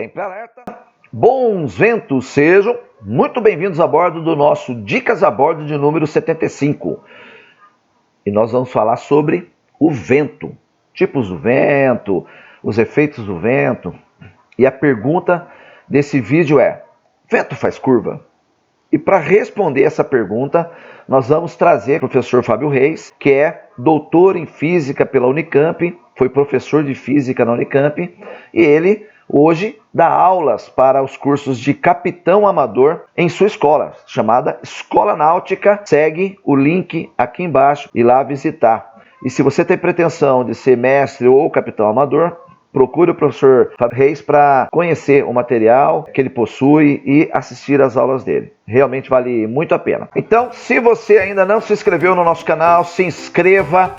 Sempre alerta, bons ventos sejam muito bem-vindos a bordo do nosso Dicas a Bordo de número 75. E nós vamos falar sobre o vento, tipos do vento, os efeitos do vento. E a pergunta desse vídeo é: vento faz curva? E para responder essa pergunta, nós vamos trazer o professor Fábio Reis, que é doutor em física pela Unicamp, foi professor de física na Unicamp, e ele hoje dá aulas para os cursos de capitão amador em sua escola, chamada Escola Náutica. Segue o link aqui embaixo e lá visitar. E se você tem pretensão de ser mestre ou capitão amador, procure o professor Fábio Reis para conhecer o material que ele possui e assistir às aulas dele. Realmente vale muito a pena. Então, se você ainda não se inscreveu no nosso canal, se inscreva,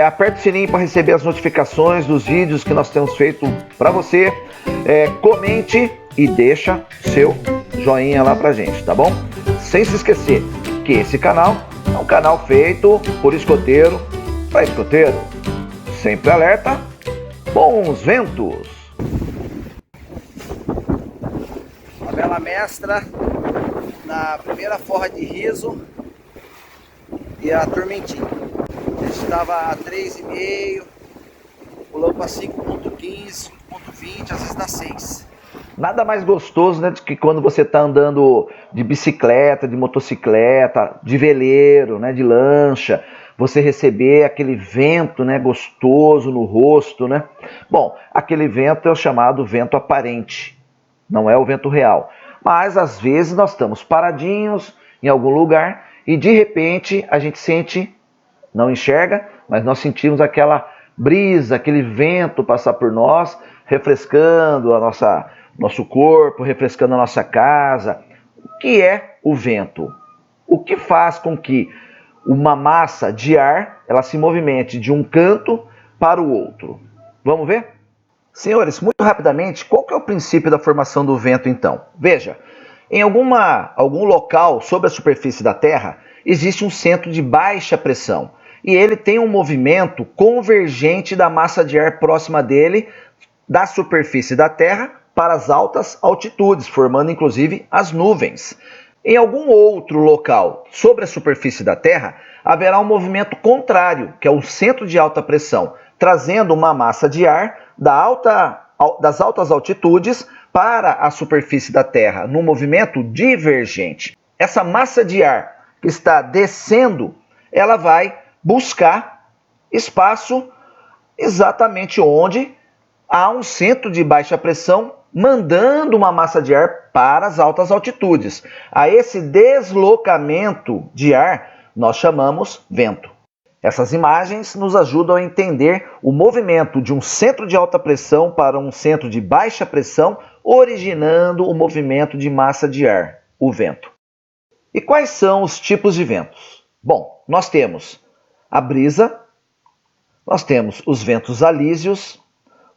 aperte o sininho para receber as notificações dos vídeos que nós temos feito para você. Comente e deixa seu joinha lá pra gente, tá bom? Sem se esquecer que esse canal é um canal feito por escoteiro para escoteiro. Sempre alerta, bons ventos! A vela mestra na primeira forra de riso e a tormentinha. A gente estava a 3,5, pulou para 5,15, 5,20, às vezes dá 6. Nada mais gostoso, né, do que quando você está andando de bicicleta, de motocicleta, de veleiro, né, de lancha, você receber aquele vento, né, gostoso no rosto, né? Bom, aquele vento é o chamado vento aparente, não é o vento real. Mas às vezes nós estamos paradinhos em algum lugar e de repente a gente sente, não enxerga, mas nós sentimos aquela brisa, aquele vento passar por nós, refrescando nosso corpo, refrescando a nossa casa. O que é o vento? O que faz com que uma massa de ar ela se movimente de um canto para o outro? Vamos ver? Senhores, muito rapidamente, qual que é o princípio da formação do vento então? Veja, em algum local sobre a superfície da Terra existe um centro de baixa pressão e ele tem um movimento convergente da massa de ar próxima dele, da superfície da Terra para as altas altitudes, formando inclusive as nuvens. Em algum outro local sobre a superfície da Terra, haverá um movimento contrário, que é o centro de alta pressão, trazendo uma massa de ar das altas altitudes para a superfície da Terra, num movimento divergente. Essa massa de ar que está descendo, ela vai buscar espaço exatamente onde há um centro de baixa pressão mandando uma massa de ar para as altas altitudes. A esse deslocamento de ar nós chamamos vento. Essas imagens nos ajudam a entender o movimento de um centro de alta pressão para um centro de baixa pressão, originando o movimento de massa de ar, o vento. E quais são os tipos de ventos? Bom, nós temos a brisa, nós temos os ventos alísios,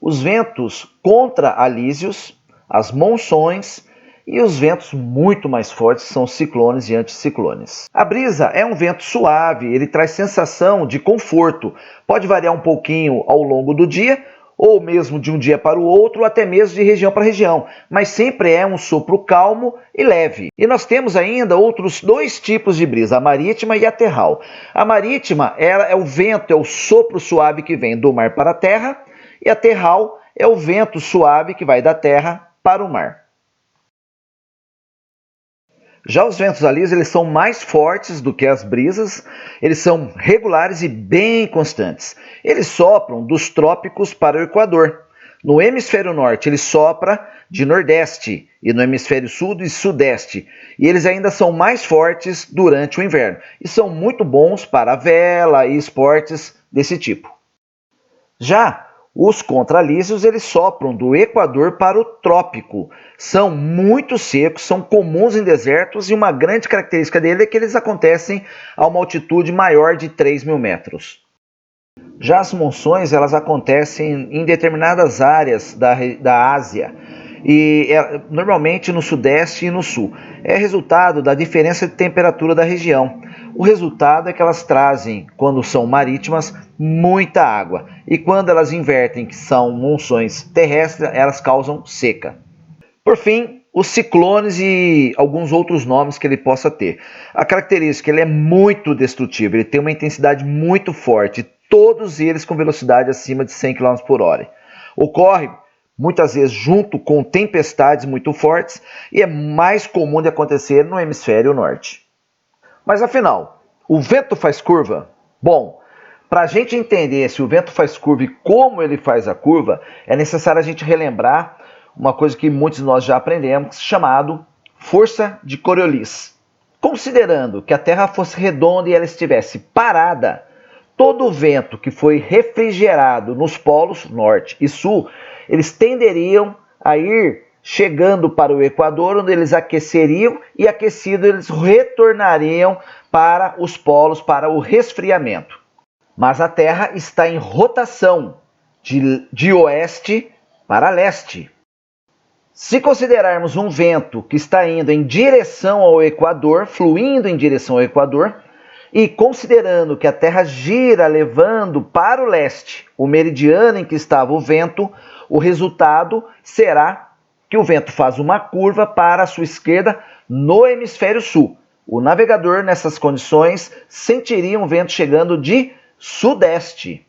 os ventos contra-alísios, as monções e os ventos muito mais fortes são os ciclones e anticiclones. A brisa é um vento suave, ele traz sensação de conforto, pode variar um pouquinho ao longo do dia, ou mesmo de um dia para o outro, ou até mesmo de região para região, mas sempre é um sopro calmo e leve. E nós temos ainda outros dois tipos de brisa, a marítima e a terral. A marítima é o vento, é o sopro suave que vem do mar para a terra, e a terral é o vento suave que vai da terra para o mar. Já os ventos alísios, eles são mais fortes do que as brisas, eles são regulares e bem constantes. Eles sopram dos trópicos para o Equador. No hemisfério norte, ele sopra de nordeste e no hemisfério sul de sudeste. E eles ainda são mais fortes durante o inverno. E são muito bons para vela e esportes desse tipo. Já os contralísios, eles sopram do Equador para o trópico. São muito secos, são comuns em desertos e uma grande característica dele é que eles acontecem a uma altitude maior de 3.000 metros. Já as monções, elas acontecem em determinadas áreas da Ásia e normalmente no sudeste e no sul. É resultado da diferença de temperatura da região. O resultado é que elas trazem, quando são marítimas, muita água. E quando elas invertem, que são monções terrestres, elas causam seca. Por fim, os ciclones e alguns outros nomes que ele possa ter. A característica, ele é muito destrutivo, ele tem uma intensidade muito forte, todos eles com velocidade acima de 100 km por hora. Ocorre muitas vezes junto com tempestades muito fortes e é mais comum de acontecer no hemisfério norte. Mas afinal, o vento faz curva? Bom, para a gente entender se o vento faz curva e como ele faz a curva, é necessário a gente relembrar uma coisa que muitos de nós já aprendemos, chamado força de Coriolis. Considerando que a Terra fosse redonda e ela estivesse parada, todo o vento que foi refrigerado nos polos norte e sul, eles tenderiam a ir chegando para o Equador, onde eles aqueceriam e aquecidos eles retornariam para os polos para o resfriamento. Mas a Terra está em rotação de oeste para leste. Se considerarmos um vento que está indo em direção ao Equador, fluindo em direção ao Equador, e considerando que a Terra gira levando para o leste o meridiano em que estava o vento, o resultado será que o vento faz uma curva para a sua esquerda no hemisfério sul. O navegador, nessas condições, sentiria um vento chegando de sudeste.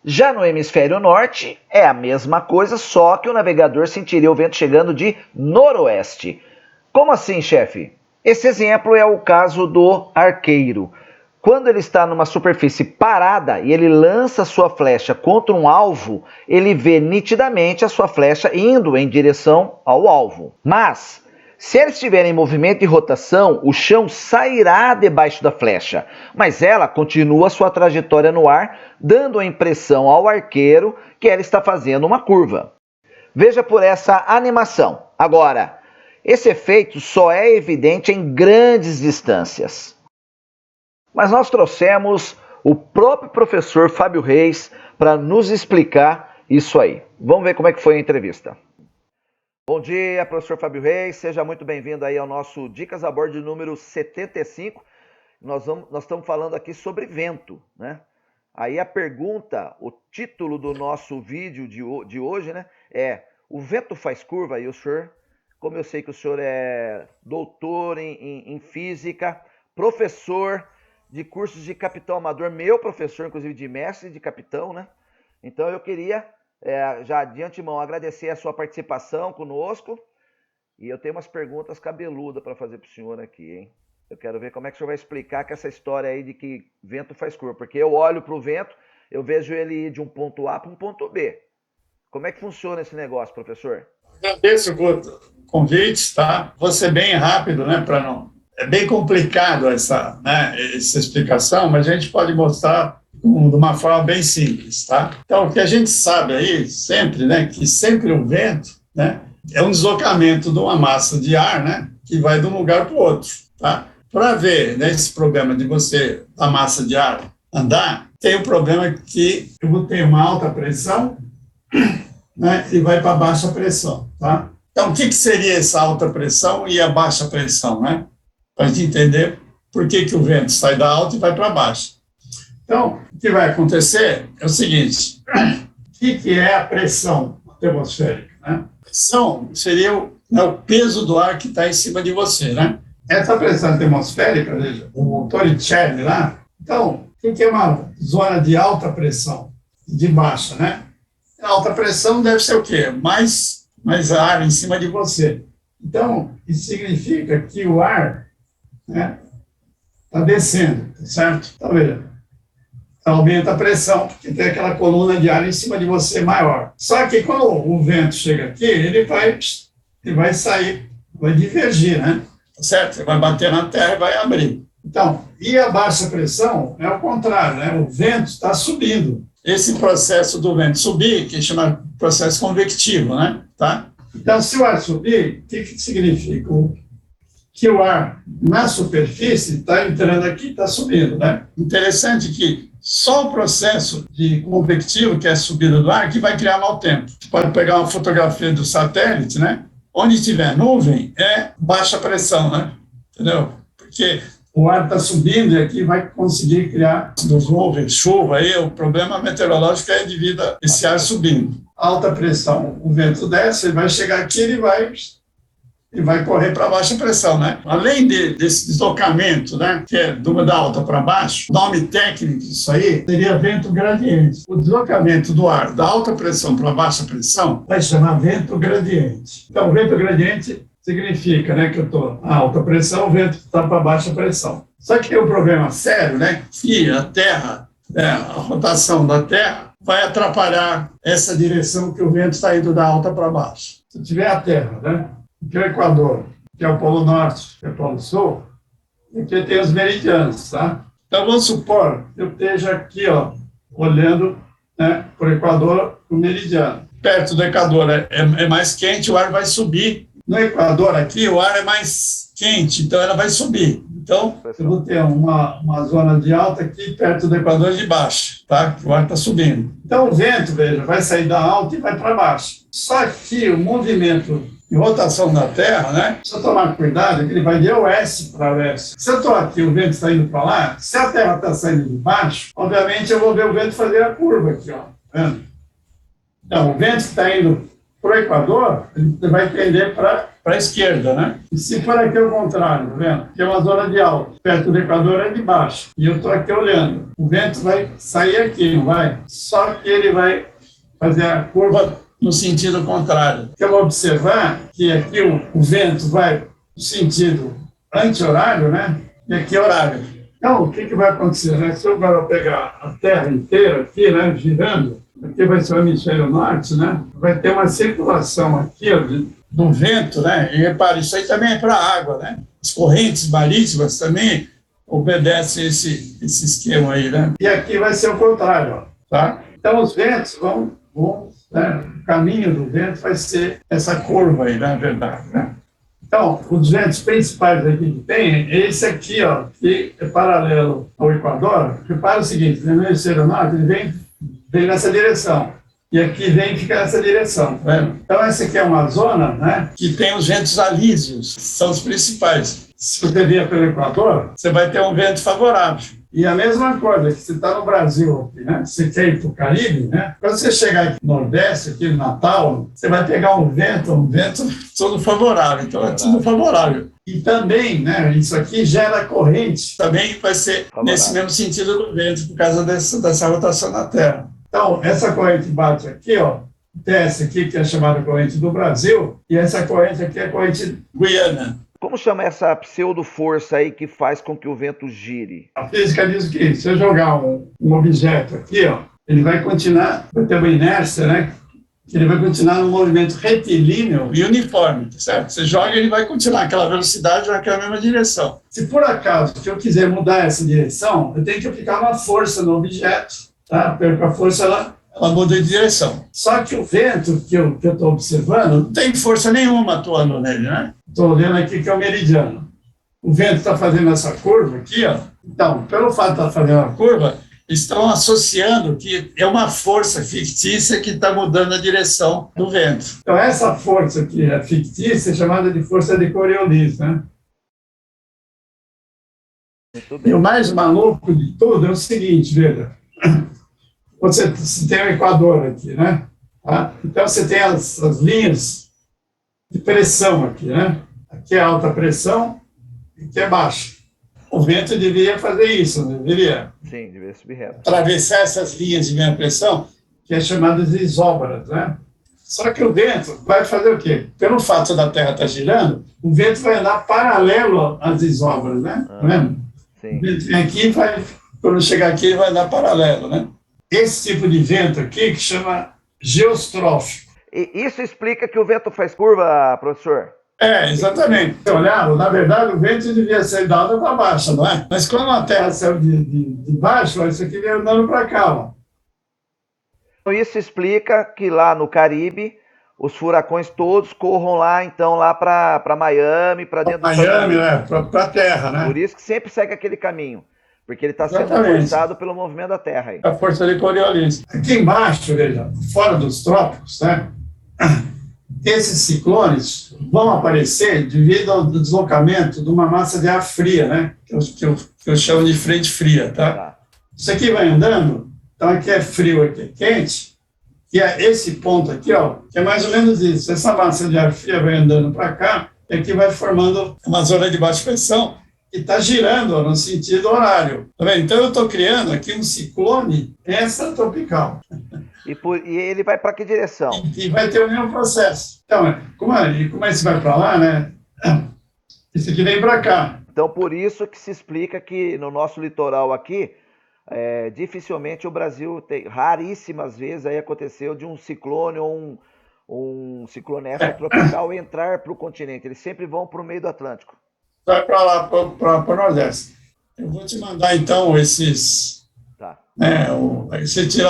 Já no hemisfério norte, é a mesma coisa, só que o navegador sentiria o vento chegando de noroeste. Como assim, chefe? Esse exemplo é o caso do arqueiro. Quando ele está numa superfície parada e ele lança sua flecha contra um alvo, ele vê nitidamente a sua flecha indo em direção ao alvo. Mas, se ele estiver em movimento de rotação, o chão sairá debaixo da flecha, mas ela continua sua trajetória no ar, dando a impressão ao arqueiro que ela está fazendo uma curva. Veja por essa animação. Agora, esse efeito só é evidente em grandes distâncias. Mas nós trouxemos o próprio professor Fábio Reis para nos explicar isso aí. Vamos ver como é que foi a entrevista. Bom dia, professor Fábio Reis, seja muito bem-vindo aí ao nosso Dicas a Bordo número 75. Nós estamos falando aqui sobre vento, né? Aí a pergunta, o título do nosso vídeo de hoje, né, é: o vento faz curva? E o senhor, como eu sei que o senhor é doutor em física, professor de cursos de capitão amador, meu professor, inclusive, de mestre de capitão, né? Então eu queria, já de antemão, agradecer a sua participação conosco. E eu tenho umas perguntas cabeludas para fazer para o senhor aqui, hein? Eu quero ver como é que o senhor vai explicar que essa história aí de que vento faz curva. Porque eu olho para o vento, eu vejo ele ir de um ponto A para um ponto B. Como é que funciona esse negócio, professor? Agradeço o convite, tá? Vou ser bem rápido, né, para não... É bem complicado essa explicação, mas a gente pode mostrar de uma forma bem simples, tá? Então, o que a gente sabe aí, sempre, né, que sempre o vento, né, é um deslocamento de uma massa de ar, né, que vai de um lugar para o outro, tá? Para ver, né, esse problema de você, da massa de ar andar, tem o problema que eu vou ter uma alta pressão, né, e vai para baixa pressão, tá? Então, o que seria essa alta pressão e a baixa pressão, né? Para a gente entender por que o vento sai da alta e vai para baixo. Então, o que vai acontecer é o seguinte: o que é a pressão atmosférica, né? A pressão seria o peso do ar que está em cima de você, né? Essa pressão atmosférica, veja, o Torricelli lá, então, o que é uma zona de alta pressão e de baixa, né? A alta pressão deve ser o quê? Mais ar em cima de você. Então, isso significa que o ar, né, está descendo, certo? Então, veja, aumenta a pressão, porque tem aquela coluna de ar em cima de você maior. Só que quando o vento chega aqui, ele vai sair, vai divergir, né? Certo? Ele vai bater na terra e vai abrir. Então, e a baixa pressão é o contrário, né? O vento está subindo. Esse processo do vento subir, que chama processo convectivo, né? Tá? Então, se o ar subir, o que significa? Que o ar na superfície está entrando aqui, está subindo, né? Interessante que só o processo de convectivo, que é a subida do ar, que vai criar mau tempo. Você pode pegar uma fotografia do satélite, né? Onde tiver nuvem, é baixa pressão, né? Entendeu? Porque o ar está subindo e aqui vai conseguir criar nuvens, chuva. Aí o problema meteorológico é devido a esse ar subindo. Alta pressão, o vento desce, ele vai chegar aqui, ele vai e vai correr para baixa pressão, né? Além desse deslocamento, né, que é da alta para baixo, o nome técnico disso aí seria vento gradiente. O deslocamento do ar da alta pressão para baixa pressão vai chamar vento gradiente. Então, vento gradiente significa, né, que eu estou a alta pressão, o vento está para baixa pressão. Só que tem um problema sério, né, que a Terra, a rotação da Terra vai atrapalhar essa direção que o vento está indo da alta para baixo. Se tiver a Terra, né, que é o Equador, que é o Polo Norte, que é o Polo Sul, e aqui tem os meridianos, tá? Então, vamos supor que eu esteja aqui, ó, olhando, né, para o Equador, o meridiano. Perto do Equador é mais quente, o ar vai subir. No Equador, aqui, o ar é mais quente, então ela vai subir. Então, eu vou ter uma zona de alta aqui, perto do Equador de baixo, tá? O ar está subindo. Então, o vento, veja, vai sair da alta e vai para baixo. Só que o movimento de rotação da Terra, né? Se eu tomar cuidado, ele vai de oeste para leste. Se eu estou aqui, o vento está indo para lá, se a Terra está saindo de baixo, obviamente eu vou ver o vento fazer a curva aqui, ó. Tá vendo? Então, o vento que está indo para o Equador, ele vai tender para a esquerda, né? E se for aqui ao contrário, tá vendo? Aqui é uma zona de alta, perto do Equador é de baixo. E eu estou aqui olhando. O vento vai sair aqui, não vai? Só que ele vai fazer a curva no sentido contrário. Eu vou observar que aqui o vento vai no sentido anti-horário, né? E aqui é horário. Então, o que vai acontecer, né? Se eu agora pegar a Terra inteira aqui, né, girando, aqui vai ser o hemisfério norte, né? Vai ter uma circulação aqui, ó, do vento, né? E repare, isso aí também é para a água, né? As correntes marítimas também obedecem esse esquema aí, né? E aqui vai ser o contrário, ó, tá? Então, os ventos vão né? O caminho do vento vai ser essa curva aí, na verdade, né? Então, os ventos principais aqui que tem é esse aqui, ó, que é paralelo ao Equador. Repara o seguinte, no hemisfério norte, ele vem nessa direção. E aqui vem e fica nessa direção, tá vendo? Então, essa aqui é uma zona, né, que tem os ventos alísios, que são os principais. Se você vier pelo Equador, você vai ter um vento favorável. E a mesma coisa, que você está no Brasil, aqui, né? Você quer ir para o Caribe, né? Quando você chegar aqui no Nordeste, aqui no Natal, você vai pegar um vento todo favorável. Então, é tudo favorável. E também, né, isso aqui gera corrente, também vai ser nesse mesmo sentido do vento, por causa dessa rotação da Terra. Então, essa corrente bate aqui, ó, desce aqui, que é chamada corrente do Brasil, e essa corrente aqui é a corrente guiana. Como chama essa pseudo-força aí que faz com que o vento gire? A física diz que se eu jogar um objeto aqui, ó, ele vai continuar, vai ter uma inércia, né? Ele vai continuar no movimento retilíneo e uniforme, certo? Você joga e ele vai continuar aquela velocidade ou naquela mesma direção. Se por acaso que eu quiser mudar essa direção, eu tenho que aplicar uma força no objeto, tá? Porque a força, ela muda de direção. Só que o vento que eu estou observando não tem força nenhuma atuando nele, né? Estou olhando aqui que é o meridiano. O vento está fazendo essa curva aqui, ó. Então, pelo fato de estar fazendo a curva, estão associando que é uma força fictícia que está mudando a direção do vento. Então, essa força que é fictícia é chamada de força de Coriolis, né? E o mais maluco de tudo é o seguinte, veja. Você tem o Equador aqui, né? Tá? Então, você tem as linhas de pressão aqui, né? Aqui é alta pressão e aqui é baixa. O vento deveria fazer isso, não deveria? Sim, deveria subir reto. Atravessar essas linhas de meia pressão, que é chamada de isóbaras, né? Só que o vento vai fazer o quê? Pelo fato da Terra estar girando, o vento vai andar paralelo às isóbaras, né? Tá vendo? Sim. O vento vem aqui, quando chegar aqui, ele vai andar paralelo, né? Esse tipo de vento aqui que chama geostrófico. E isso explica que o vento faz curva, professor? Exatamente. Se olhar, na verdade, o vento devia ser da alta para baixa, não é? Mas como a Terra saiu de baixo, isso aqui vem andando para cá, ó. Então, isso explica que lá no Caribe, os furacões todos corram lá, então, lá para Miami, para dentro do Miami, né? Para a Terra, né? Por isso que sempre segue aquele caminho. Porque ele está sendo forçado pelo movimento da Terra. Aí. A força de Coriolis. Aqui embaixo, veja, fora dos trópicos, né? Esses ciclones vão aparecer devido ao deslocamento de uma massa de ar fria, né? Que eu chamo de frente fria, tá? Isso aqui vai andando, então aqui é frio, aqui é quente, e é esse ponto aqui, ó, que é mais ou menos isso. Essa massa de ar fria vai andando para cá, e aqui vai formando uma zona de baixa pressão que está girando no sentido horário. Tá vendo? Então, eu estou criando aqui um ciclone extratropical. E ele vai para que direção? E vai ter o mesmo processo. Então, como esse vai para lá, né? Esse aqui vem para cá. Então, por isso que se explica que no nosso litoral aqui, dificilmente o Brasil tem, raríssimas vezes aí aconteceu de um ciclone ou um ciclone extratropical entrar para o continente. Eles sempre vão para o meio do Atlântico. Vai para lá, para o Nordeste. Eu vou te mandar, então, esses... Tá. Aí você tira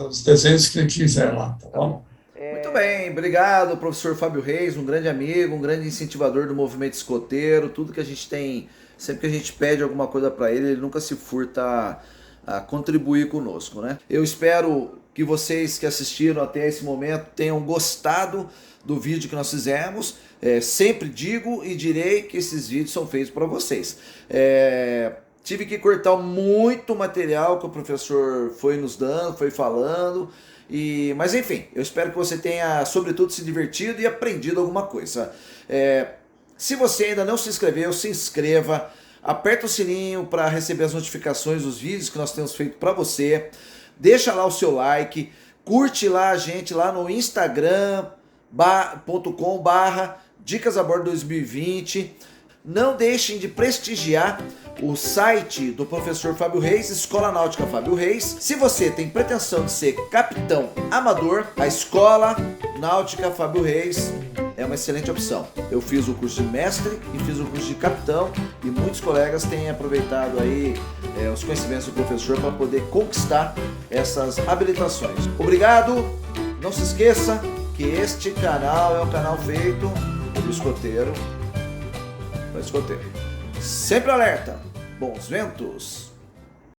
os desenhos que quiser lá, tá bom? Muito bem, obrigado, professor Fábio Reis, um grande amigo, um grande incentivador do movimento escoteiro. Tudo que a gente tem, sempre que a gente pede alguma coisa para ele nunca se furta a contribuir conosco, né? Eu espero que vocês que assistiram até esse momento tenham gostado do vídeo que nós fizemos. Sempre digo e direi que esses vídeos são feitos para vocês. Tive que cortar muito material que o professor foi nos dando, foi falando. Mas enfim, eu espero que você tenha, sobretudo, se divertido e aprendido alguma coisa. Se você ainda não se inscreveu, se inscreva. Aperta o sininho para receber as notificações dos vídeos que nós temos feito para você. Deixa lá o seu like. Curte lá a gente lá no instagram.com/Dicas a Bordo 2020. Não deixem de prestigiar o site do professor Fábio Reis, Escola Náutica Fábio Reis. Se você tem pretensão de ser capitão amador, a Escola Náutica Fábio Reis é uma excelente opção. Eu fiz o curso de mestre e fiz o curso de capitão e muitos colegas têm aproveitado aí os conhecimentos do professor para poder conquistar essas habilitações. Obrigado! Não se esqueça que este canal é um canal feito do escoteiro para escoteiro. Sempre alerta! Bons ventos!